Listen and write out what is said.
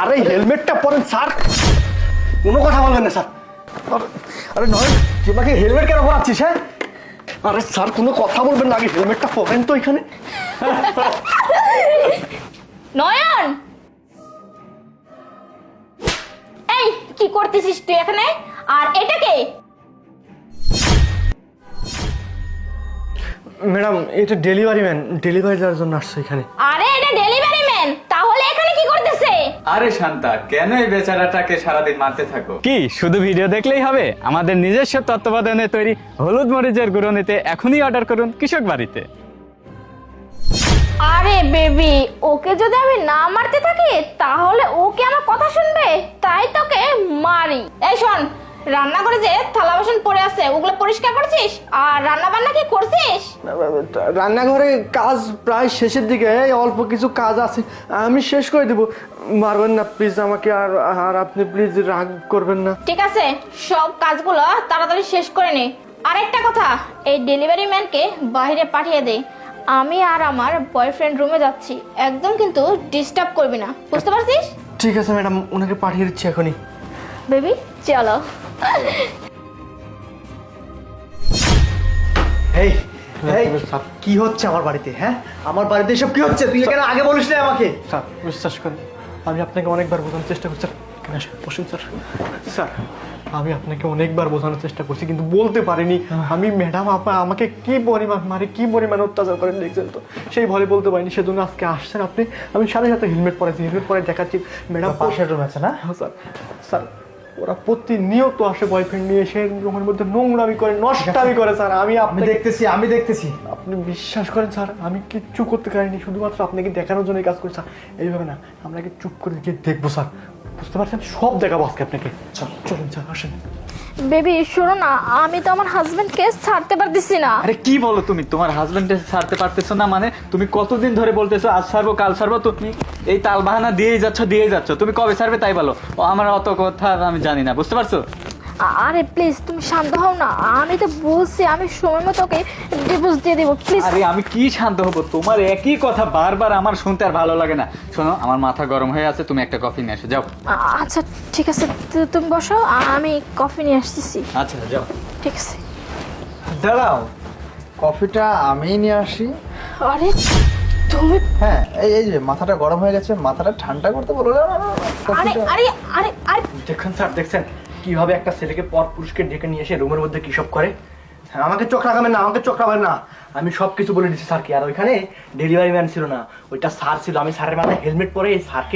আরে হেলমেটটা পরেন স্যার, কোনো কথা বলবেন না স্যার। আরে নয়, তোমাকে হেলমেট কেন পরাচ্ছিস? হ্যাঁ, আরে স্যার কোনো কথা বলবেন না, আগে হেলমেটটা পরেন তো এখানে। নয়ন, এই কি করতেছিস তুই এখানে? আর এটা কে? ম্যাডাম এটা ডেলিভারি ম্যান, ডেলিভারি দেওয়ার জন্য আসছে এখানে। আরে এটা ডেলিভারি ম্যান, তাহলে এখানে কি করতেছে? আরে শান্তা, কেন এই বেচারাটাকে সারাদিন মারতে থাকো? কি শুধু ভিডিও দেখলেই হবে? আমাদের নিজস্ব তত্ত্বাবধানে তৈরি হলুদ মরিচের গুঁড়ো নিতে এখনই অর্ডার করুন কৃষক বাড়িতে। আরে বেবি, ওকে যদি আমি না মারতে থাকি তাহলে ওকে আমার কথা শুনবে, তাই তোকে মারি। এই শোন, রান্নাঘরে যে থালা বাসন পড়ে আছে ওগুলো পরিষ্কার করছিস? আর রান্না বান্না কি করছিস? রান্নাঘরে কাজ প্রায় শেষের দিকে, অল্প কিছু কাজ আছে, আমি শেষ করে দেবো। মারবেন না প্লিজ আমাকে, আর আর আপনি প্লিজ রাগ করবেন না। ঠিক আছে, সব কাজগুলো তাড়াতাড়ি শেষ করে নে। আরেকটা কথা, এই ডেলিভারি ম্যানকে বাইরে পাঠিয়ে দে। আমি আর আমার বয়ফ্রেন্ড রুমে যাচ্ছি, একদম কিন্তু ডিস্টার্ব করবি না, বুঝতে পারছিস? ঠিক আছে ম্যাডাম, ওনাকে পাঠিয়ে দিচ্ছি এখনই। বেবি চলো। এই এই কি হচ্ছে আমার বাড়িতে? হ্যাঁ, আমার বাড়িতে এসব কি হচ্ছে? তুই কেন আগে বলিস না আমাকে? স্যার বিশ্বাস করেন, আমি আপনাকে অনেকবার বোঝানোর চেষ্টা করছি। এখানে আসুন, বসুন স্যার। স্যার আমি আপনাকে অনেকবার বোঝানোর চেষ্টা করছি কিন্তু বলতে পারিনি। আমি ম্যাডাম আমাকে কি পরিমাণ মারে, কি পরিমাণ অত্যাচার করেন দেখছেন তো, সেই ভলে বলতে পারিনি, সেজন্য আজকে আসছেন আপনি। আমি সাথে সাথে হেলমেট পরাইছি, হেলমেট পরে দেখাচ্ছি ম্যাডাম। পাশের রুম আছে না? স্যার স্যার ওরা প্রতিনিয়ত আসে বয়ফ্রেন্ড নিয়ে, সে রুমের মধ্যে নোংরামি করে, নষ্টামি করে স্যার। আমি আমি দেখতেছি। আপনি বিশ্বাস করেন স্যার, আমি কিচ্ছু করতে পারিনি, শুধুমাত্র আপনাকে দেখানোর জন্য কাজ করি স্যার। এইভাবে না, আমরা কি চুপ করে গিয়ে দেখবো স্যার, বুঝতে পারছেন? সব দেখাবো আজকে আপনাকে। চলুন স্যার, আসেন। বেবি শোনো না, আমি তো আমার হাজবেন্ডকে ছাড়তে পারতেছি না। আরে কি বলো তুমি? তোমার হাজবেন্ডকে ছাড়তে পারতেছো না মানে? তুমি কতদিন ধরে বলতেছো আজ ছাড়বো কাল ছাড়বো, তুমি এই তাল বাহানা দিয়েই যাচ্ছ। তুমি কবে ছাড়বে তাই বলো। ও আমার অত কথা আমি জানি না, বুঝতে পারছো? আরে প্লিজ তুমি শান্ত হও না, আমি তো বলছি আমি সময় মতো ওকে ডিভোর্স দিয়ে দেবো, প্লিজ। আরে আমি কি শান্ত হবো? তোমার একই কথা বারবার আমার শুনতে আর ভালো লাগে না। শোনো, আমার মাথা গরম হয়ে আছে, তুমি একটা কফি নিয়ে এসো, যাও। আচ্ছা ঠিক আছে, তুমি বসো, আমি কফি নিয়ে আসতেছি। আচ্ছা যাও। ঠিক আছে। দাঁড়াও, কফিটা আমি নিয়ে আসি। আরে তুমি, হ্যাঁ, এই যে মাথাটা গরম হয়ে গেছে, মাথাটা ঠান্ডা করতে বলো না। আরে আরে আরে আরে দেখছেন স্যার, দেখছেন কিভাবে একটা ছেলেকে পর পুরুষকে ডেকে নিয়ে এসে রুমের মধ্যে কি সব করে? হ্যাঁ, আমাকে চোখ রাখাবেন না, আমাকে চোখ রাখাবেন না। আমি সব কিছু বলে দিচ্ছি স্যারকে। আর ওইখানে ডেলিভারি ম্যান ছিল না, ওইটা স্যার ছিল। আমি স্যারের মাথায় হেলমেট পরে স্যারকে